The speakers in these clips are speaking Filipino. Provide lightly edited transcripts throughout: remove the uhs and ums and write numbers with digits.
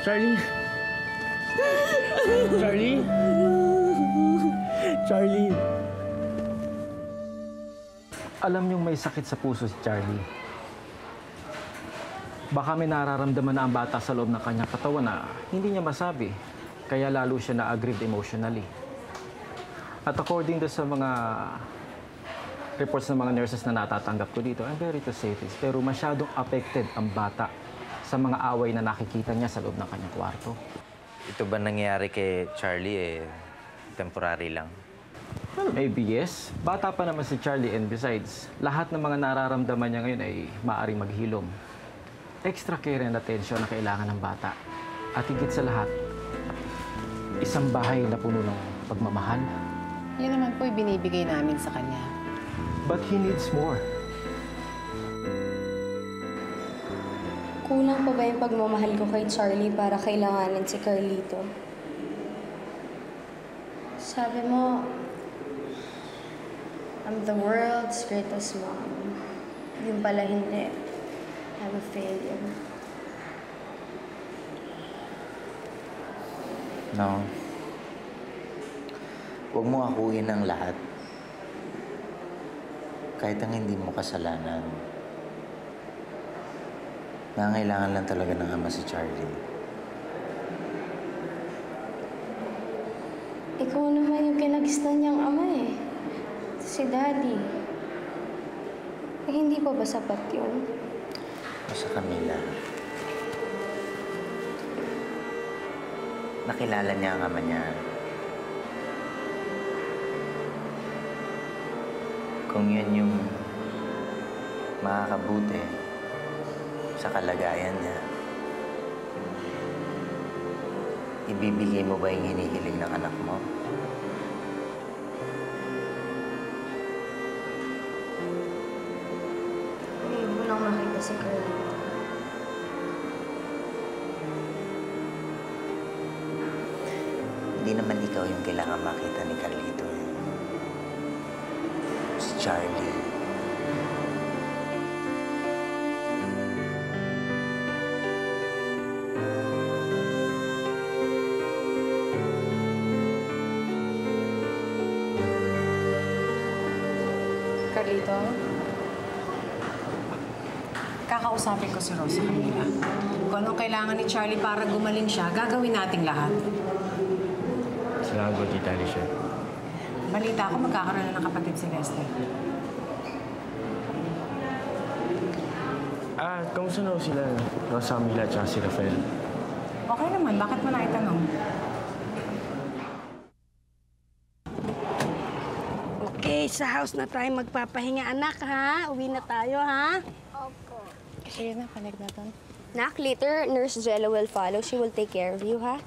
Charlie? Charlie? Charlie? Alam niyong may sakit sa puso si Charlie. Baka may nararamdaman na ang bata sa loob ng kanyang katawan na hindi niya masabi. Kaya lalo siya na-aggrieved emotionally. At according to sa mga reports ng mga nurses na natatanggap ko dito, I'm very to say this, pero masyadong affected ang bata sa mga away na nakikita niya sa loob ng kanyang kwarto. Ito ba nangyayari kay Charlie temporary lang? Well, maybe yes. Bata pa naman si Charlie and besides, lahat ng mga nararamdaman niya ngayon ay maaaring maghilom. Extra care and attention na kailangan ng bata. At higit sa lahat, isang bahay na puno ng pagmamahal. Yan naman po binibigay namin sa kanya. But he needs more. Kulang pa ba yung pagmamahal ko kay Charlie para kailanganin si Carlito? Sabi mo, I'm the world's greatest mom. Yung pala hindi. I'm a failure. No. Huwag mo akuin ang lahat. Kahit ang hindi mo kasalanan. Nangangailangan lang talaga ng ama si Charlie. Ikaw naman yung kinagisnan niyang ama eh. Si Daddy. Eh, hindi pa ba sapat yun? Sa Camila. Nakilala niya ang ama niya. Kung yun yung makakabuti sa kalagayan niya, ibibigay mo ba yung hinihiling ng anak mo? Hindi mo lang makita si Carlito. Hindi naman ikaw yung kailangan makita ni Carlito. Si Charlie. Carlito, kakausapin ko si Rosa kanila. Kung anong kailangan ni Charlie para gumaling siya, gagawin nating lahat. Salamat po, Tita Alicia. Balita ko, magkakaroon na ng kapatid si Lester. Kamusta na sila? Rosa, Mila, at si Rafael. Okay naman, bakit mo na itanong? Okay, sa house na tayo magpapahinga, anak, ha? Uwi na tayo, ha? Opo. Sige na, connect na doon. Nak, later, Nurse Jella will follow. She will take care of you, ha?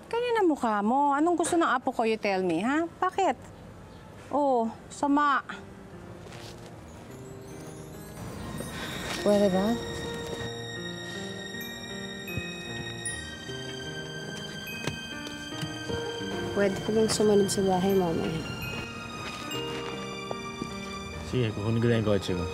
Kanya na mukha mo. Anong gusto ng apo ko, you tell me, ha? Bakit? Oh, sama. Pwede ba? Pwede ko bang sumunod sa bahay, mamaya? Sige, kukunin ko na yung kotse ko.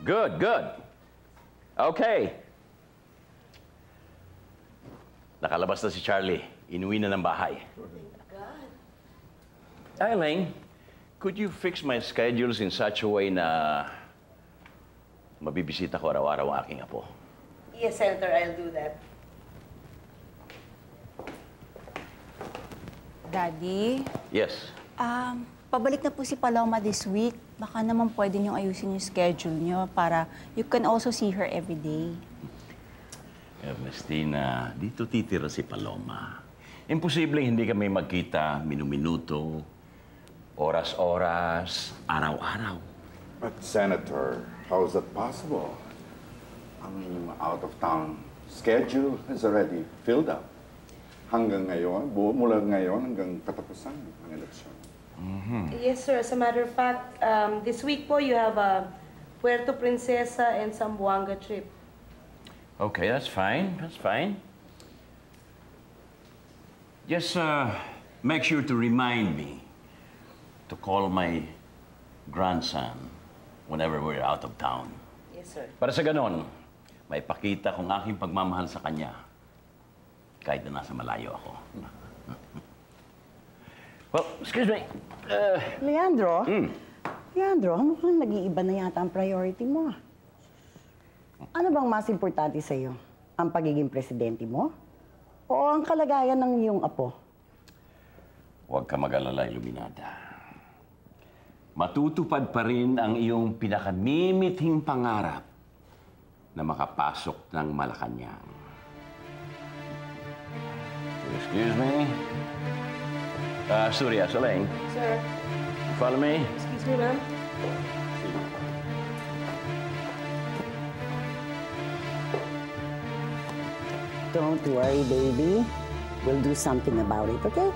Good, good. Okay. Nakalabas na si Charlie. Inuwi na ng bahay. Eileen, could you fix my schedules in such a way na mabibisita ko araw-araw ang aking apo? Yes, Senator, I'll do that. Daddy? Yes. Pabalik na po si Paloma this week. Baka naman pwede niyong ayusin yung schedule niyo para you can also see her every day. Ernestina, dito titira si Paloma. Imposible hindi kami magkita minuminuto, oras-oras, araw-araw. But Senator, how is that possible? Ang out-of-town schedule is already filled up. Hanggang ngayon, mula ngayon hanggang katapusan ng eleksyon. Yes, sir. As a matter of fact, this week po you have a Puerto Princesa and Zamboanga trip. Okay, that's fine. That's fine. Just make sure to remind me to call my grandson whenever we're out of town. Yes, sir. Para sa ganon, may pakita kong aking pagmamahal sa kanya kahit na nasa malayo ako. Well, excuse me. Leandro? Leandro, mukhang nag-iiba na yata ang priority mo. Ano bang mas importante sa'yo? Ang pagiging presidente mo? O ang kalagayan ng iyong apo? Huwag ka mag-alala, Iluminada. Matutupad pa rin ang iyong pinakamimithing pangarap na makapasok ng Malacanang. Excuse me? Surya, Soleng. Sir. Follow me? Excuse me, ma'am. Don't worry, baby. We'll do something about it, okay?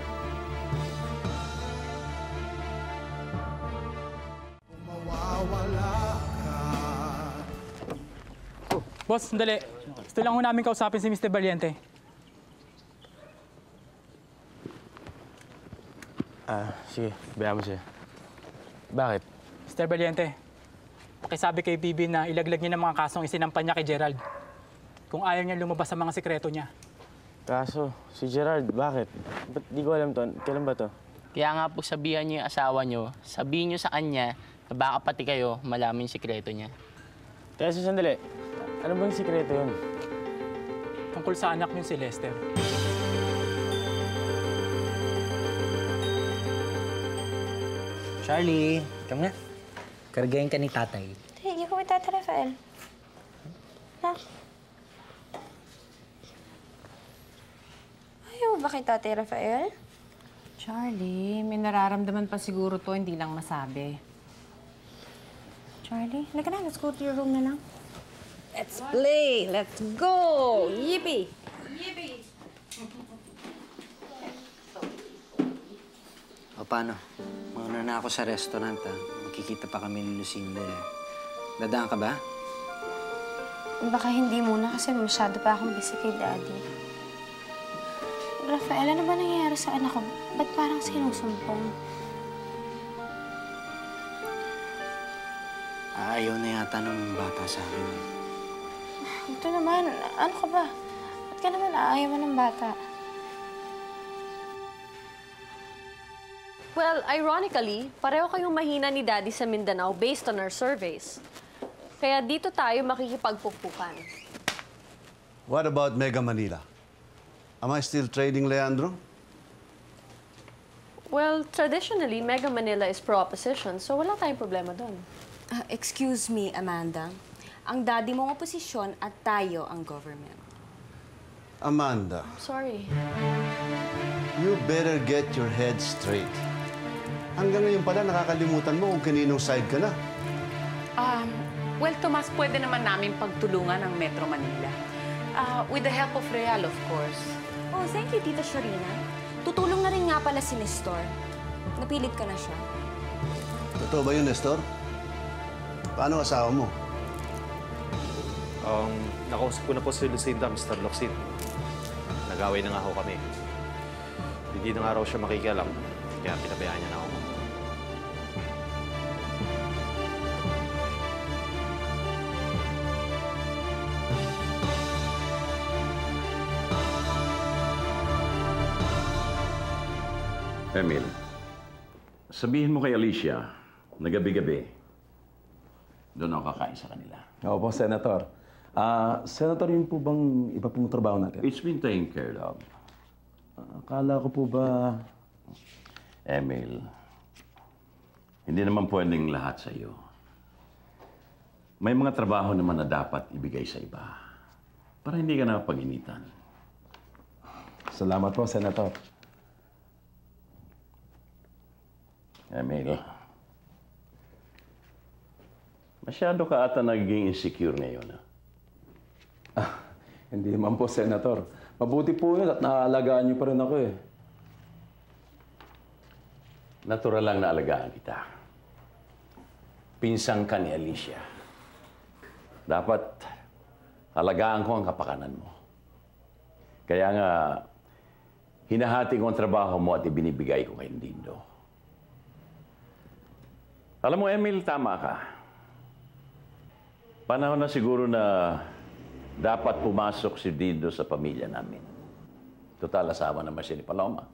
Boss, sandali. Gusto lang ho namin kausapin si Mr. Valiente. Sige. Bayaan mo siya. Bakit? Mr. Valiente, pakisabi kay Bibi na ilaglag niya ng mga kasong isinampan niya kay Gerald. Kung ayaw niya lumabas sa mga sikreto niya. Kaso, si Gerald, bakit? Ba't di ko alam to? Kailan ba to? Kaya nga po sabihan niyo yung asawa niyo, sabihin niyo sa kanya na baka pati kayo malaman yung sikreto niya. Kaya sandali. Ano bang sikreto yun? Tungkol sa anak niyo si Lester. Charlie, come nga. Kargayin ka ni tatay. Hindi ko kay Tata Rafael. Ha? Ayaw ba kay Tata Rafael? Charlie, may nararamdaman pa siguro to, hindi lang masabi. Charlie, let's go to your room na lang. Let's play! Let's go! Yippee! Yippee! O paano? Mauna na ako sa restaurant, ha? Magkikita pa kami ni Lucinda. Dadaan ka ba? Baka hindi muna kasi masyado pa akong busy kay Daddy. Rafael, ano ba nangyayari sa anak ko? Ba't parang sinusumpong? Ayaw na yata ng bata sa akin. Ito naman, ano ka ba? Ba't ka naman aayaw mo ng bata? Well, ironically, pareho kayong mahina ni Daddy sa Mindanao based on our surveys. Kaya dito tayo makikipagpukpukan. What about Mega Manila? Am I still trading, Leandro? Well, traditionally, Mega Manila is pro-opposition, so wala tayong problema doon. Excuse me, Amanda. Ang daddy mong oposisyon at tayo ang government. Amanda, Sorry. you better get your head straight. Hanggang ngayon pala, nakakalimutan mo kung kaninong side ka na. Well, Tomas, pwede naman namin pagtulungan ang Metro Manila. With the help of Real, of course. Oh, thank you, Tita Sharina. Tutulong na rin nga pala si Nestor. Napilit ka na siya. Totoo ba yun, Nestor? Paano ang asawa mo? Nakausap ko na po si Lucinda, Mr. Locsin. Nag-away na nga ho kami. Hindi na nga raw siya makikialam, kaya pinabayaan niya na ako. Emil, sabihin mo kay Alicia na gabi-gabi, doon ako kakain sa kanila. Opo, Senator. Senator, yun po bang iba pong trabaho natin? It's been taken care of. Akala ko po ba... Emil, hindi naman pwedeng lahat sa iyo. May mga trabaho naman na dapat ibigay sa iba para hindi ka na pag-initan. Salamat po, Senator. Emil, masyado ka ata nagiging insecure ngayon. Hindi naman po, Senator. Mabuti po yun at naaalagaan niyo pa rin ako eh. natural lang na alagaan kita. Pinsang ka ni Alicia. Dapat alagaan ko ang kapakanan mo. Kaya nga, hinahati ko ang trabaho mo at ibinibigay ko kay Dindo. Alam mo, Emil, tama ka. Panahon na siguro na dapat pumasok si Dindo sa pamilya namin. Total, asawa naman siya ni Paloma.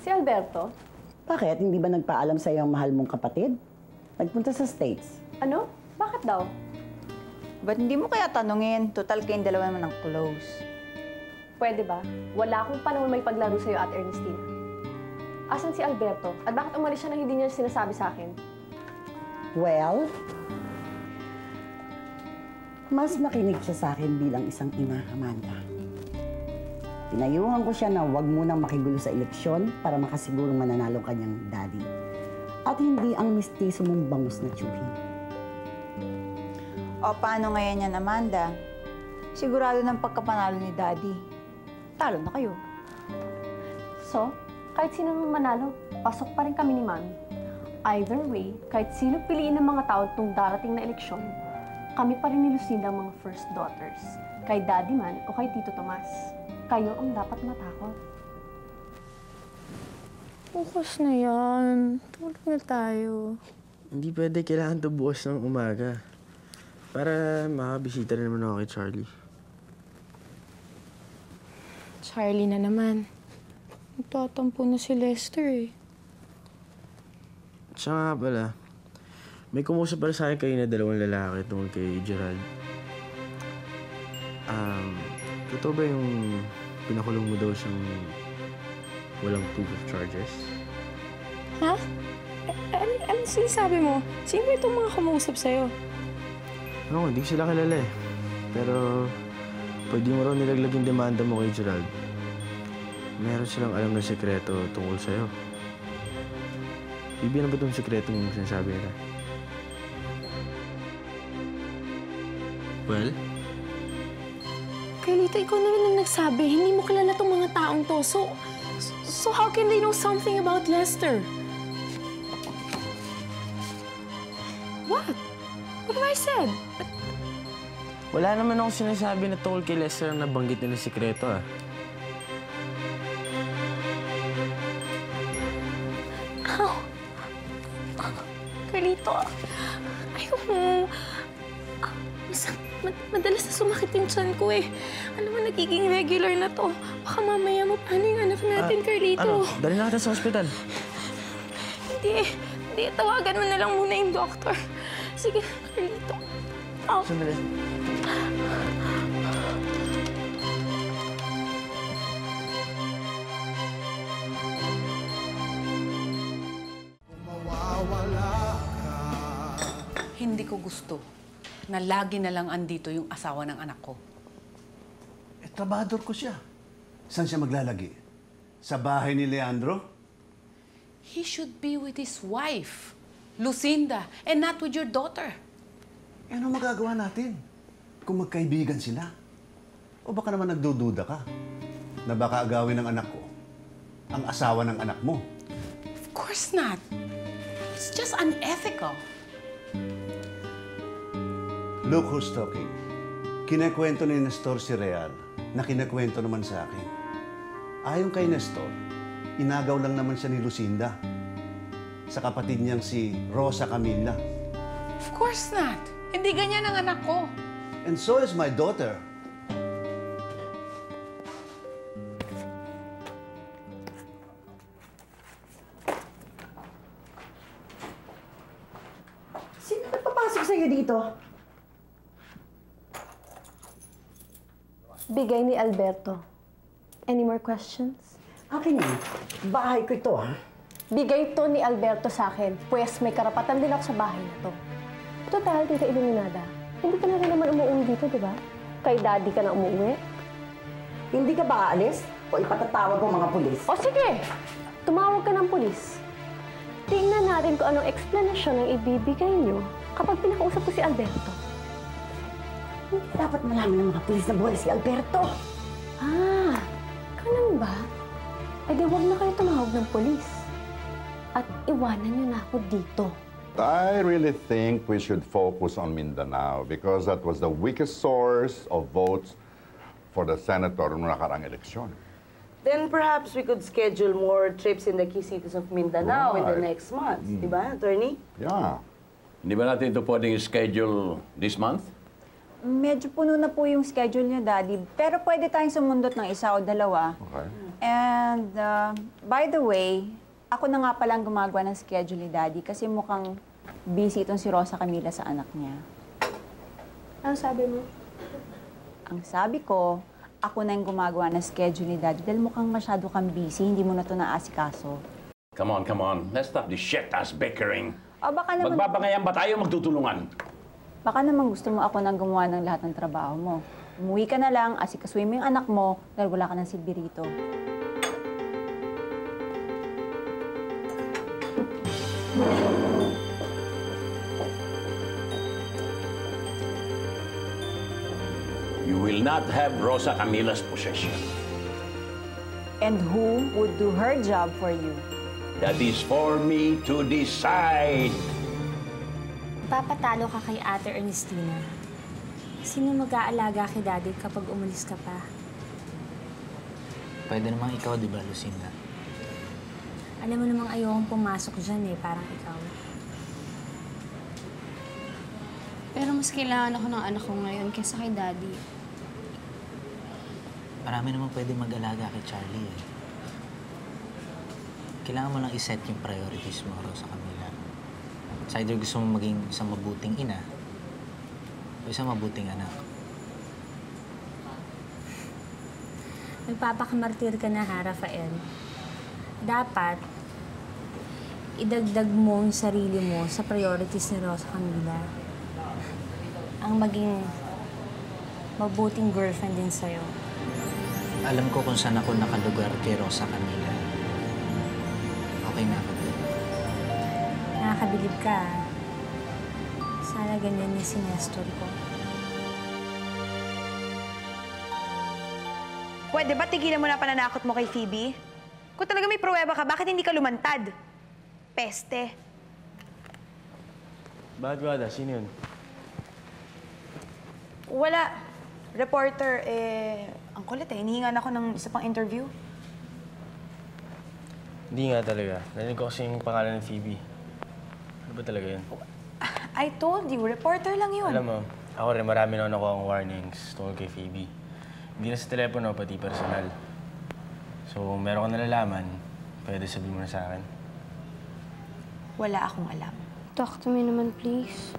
Si Alberto? Bakit? Hindi ba nagpaalam sa'yo ang mahal mong kapatid? Nagpunta sa States. Ano? Bakit daw? Ba't hindi mo kaya tanungin? Total kayong dalawa naman ang close. Pwede ba? Wala akong panahon may paglaro sa'yo at Ernestina. Asan si Alberto? At bakit umalis siya na hindi niya sinasabi sa akin? Well, mas nakinig siya sa akin bilang isang ina, Amanda. Pinayungan ko siya na huwag munang makigulo sa eleksyon para makasigurong mananalo kanyang daddy. At hindi ang mistiso mong bangus na tsuhin. O paano ngayon yan, Amanda? Sigurado ng pagkapanalo ni Daddy. Talo na kayo. So, kahit sino nang manalo, pasok pa rin kami ni Mami. Either way, kahit sino piliin ng mga tao itong darating na eleksyon, kami pa rin ni Lucinda ang mga first daughters. Kay Daddy man o kay Tito Tomas. Kayo ang dapat matakot. Bukas na yan. Tulog na tayo. Hindi pwede. Kailangan to bukas ng umaga. Para makabisita na naman ako kay Charlie. Charlie na naman. Nagtatampo na si Lester eh. Siya nga pala. May kumusap pala sa akin kayo na dalawang lalaki tungkol kay Gerald. Totoo ba yung pinakulong mo daw siyang walang proof of charges? Ha? Ano sinasabi mo? Sino ba itong mga kumuusap sa'yo? No, hindi ko sila kilala eh. Pero pwede mo raw nilaglag yung demanda mo kay Gerald. Meron silang alam na sekreto tungkol sa'yo. Bibi na ba itong sekreto mong sinasabi nila? Well? Carlita, ikaw naman ang nagsabi. Hindi mo kilala tong mga taong to. So how can they know something about Lester? What? What have I said? Wala naman ako sinasabi na tungkol kay Lester na nabanggit nila sikreto ah. Ow! Carlito, ayoko. Madalas na sumakit yung tiyan ko eh. Alam mo, nagiging regular na to. Baka mamaya mo paano yung anak natin, Carlito? Ano? Dali na kita sa ospital. Hindi. Tawagan mo na lang muna yung doktor. Sige, Carlito. Oh. Sandali. Hindi ko gusto na lagi na lang andito yung asawa ng anak ko. Eh, trabador ko siya. Saan siya maglalagi? Sa bahay ni Leandro? He should be with his wife, Lucinda, and not with your daughter. Eh, ano magagawa natin kung magkaibigan sila? O baka naman nagdududa ka na baka agawin ng anak ko ang asawa ng anak mo? Of course not. It's just unethical. Look who's talking. Kinakwento ni Nestor si Real na kinakwento naman sa akin. Ayon kay Nestor, inagaw lang naman siya ni Lucinda sa kapatid niyang si Rosa Camilla. Of course not. Hindi ganyan ang anak ko. And so is my daughter. Sino nagpapasok sa'yo dito? Bigay ni Alberto. Any more questions? Akin yan. Bahay ko ito, ha? Bigay to ni Alberto sa akin, pues may karapatan din ako sa bahay na to. Total, Tita Iluminada, hindi ka na rin naman umuwi dito, di ba? Kay Daddy ka na umuwi. Hindi ka ba aalis? O ipatatawag ko mga pulis? O sige, tumawag ka ng pulis. Tingnan natin kung anong explanation ang ibibigay niyo kapag pinakausap ko si Alberto. Hindi dapat malaman ng mga pulis na buhay si Alberto. Ah, ganun ba? Eh di wag na kayo tumawag ng pulis. at iwanan niyo na ako dito. I really think we should focus on Mindanao because that was the weakest source of votes for the senator noong nakaraang eleksyon. Then perhaps we could schedule more trips in the key cities of Mindanao in the next months. Di ba, attorney? Yeah. Hindi ba natin ito pwedeng schedule this month? Medyo puno na po yung schedule niyo, Daddy. Pero pwede tayong sumundot ng isa o dalawa. Okay. And by the way, ako na nga palang gumagawa ng schedule ni Daddy kasi mukhang busy itong si Rosa Camila sa anak niya. Ano sabi mo? Ang sabi ko, ako na yung gumagawa ng schedule ni Daddy dahil mukhang masyado kang busy, hindi mo na ito naasikaso. Come on. Let's stop this shit-ass bickering. O baka naman... Magbabangayan ba tayo magtutulungan? Baka naman gusto mo ako nang gumawa ng lahat ng trabaho mo. Umuwi ka na lang, asikasuhin mo yung anak mo dahil wala ka ng silbi rito. You will not have Rosa Camila's possession. And who would do her job for you? That is for me to decide. Papatalo ka kay Ate Ernestina. Sino mag-aalaga kay Daddy kapag umalis ka pa? Pwede namang ikaw, di ba, Lucinda? Alam mo namang ayokong pumasok dyan parang ikaw. Pero mas kailangan ako ng anak ko ngayon kaysa kay Daddy. Marami naman pwede mag-alaga kay Charlie Kailangan mo lang iset yung priorities mo, Rosa Camila. Sa either gusto mo maging isang mabuting ina o isang mabuting anak. Nagpapakamartir ka na, ha, Rafael. Dapat, idagdag mo yung sarili mo sa priorities ni Rosa Camila. Ang maging mabuting girlfriend din sa'yo. Alam ko kung saan ako nakalugar kay Rosa Camila. Okay na ako din. Nakakabilib ka. Sana ganyan yung sinestor ko. Pwede ba tigilan mo na pananakot mo kay Phoebe? Kung talaga may pruweba ka, bakit hindi ka lumantad? Peste. Bakit, Guada? Sino yun? Wala. Reporter, ang kulit hinihingan ako ng isa pang interview. Hindi nga talaga. Narinig ko kasi yung pangalan ng Phoebe. Ano ba talaga yun? I told you, reporter lang yun. Alam mo, ako rin marami na ako ang warnings tungkol kay Phoebe. Hindi na sa telepono, pati personal. So, meron ka nalalaman, pwede sabihin mo na sa akin. Wala akong alam. Talk to me naman, please.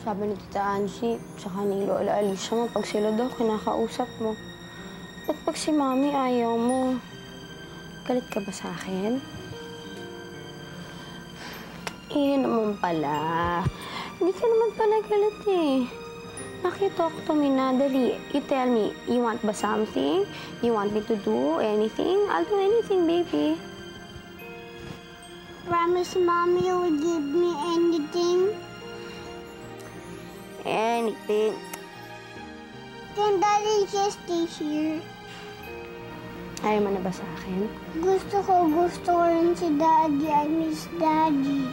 Sabi ni Tita Angie, tsaka ni Lola Alicia mo, pag sila daw, kinakausap mo. At pag si Mami ayaw mo, galit ka ba sa akin? Naman pala. Hindi ka naman pala galit Talk to me na, dali. You tell me, you want ba something? You want me to do anything? I'll do anything, baby. Promise, Mommy, you will give me anything? Anything. Can Daddy just stay here? Ayaw mo na ba sa akin? Gusto ko rin si Daddy. I miss Daddy.